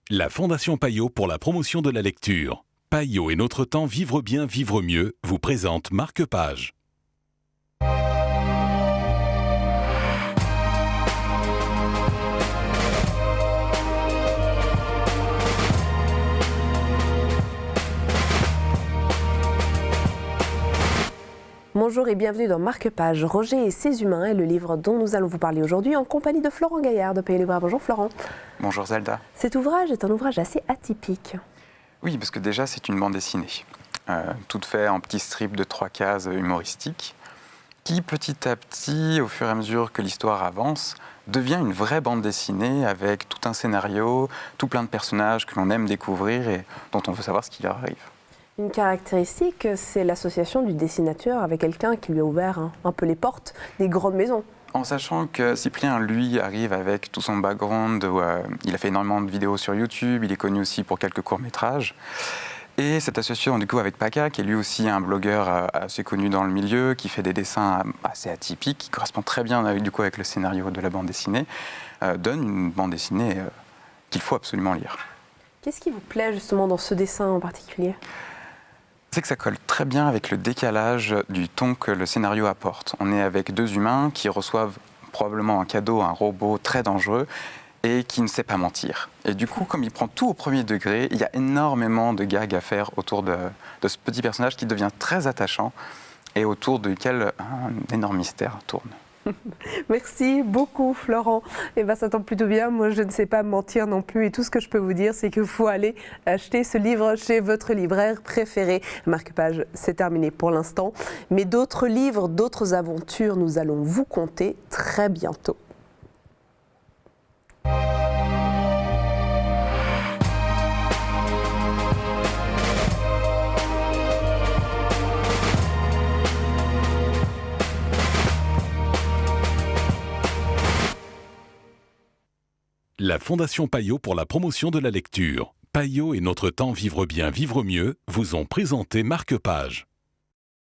La Fondation Payot pour la promotion de la lecture. Payot et notre temps vivre bien, vivre mieux vous présente Marque-Page. Bonjour et bienvenue dans Marque-Page. Roger et ses humains est le livre dont nous allons vous parler aujourd'hui en compagnie de Florent Gaillard de Pays les Bras. Bonjour Florent. Bonjour Zelda. Cet ouvrage est un ouvrage assez atypique. Oui, parce que déjà c'est une bande dessinée, toute faite en petits strips de 3 cases humoristiques, qui petit à petit, au fur et à mesure que l'histoire avance, devient une vraie bande dessinée avec tout un scénario, tout plein de personnages que l'on aime découvrir et dont on veut savoir ce qui leur arrive. Une caractéristique, c'est l'association du dessinateur avec quelqu'un qui lui a ouvert un peu les portes des grandes maisons. En sachant que Cyprien, lui, arrive avec tout son background, où, il a fait énormément de vidéos sur YouTube, il est connu aussi pour quelques courts-métrages. Et cette association, du coup, avec Paca, qui est lui aussi un blogueur assez connu dans le milieu, qui fait des dessins assez atypiques, qui correspond très bien du coup, avec le scénario de la bande dessinée, donne une bande dessinée qu'il faut absolument lire. Qu'est-ce qui vous plaît justement dans ce dessin en particulier ? C'est que ça colle très bien avec le décalage du ton que le scénario apporte. On est avec 2 humains qui reçoivent probablement un cadeau, un robot très dangereux et qui ne sait pas mentir. Et du coup, comme il prend tout au premier degré, il y a énormément de gags à faire autour de ce petit personnage qui devient très attachant et autour duquel un énorme mystère tourne. Merci beaucoup Florent. Eh bien, ça tombe plutôt bien, moi je ne sais pas mentir non plus et tout ce que je peux vous dire c'est qu'il faut aller acheter ce livre chez votre libraire préféré. Marque-Page, c'est terminé pour l'instant, mais d'autres livres, d'autres aventures, nous allons vous conter très bientôt. La Fondation Payot pour la promotion de la lecture. Payot et notre temps vivre bien, vivre mieux vous ont présenté Marque-Page.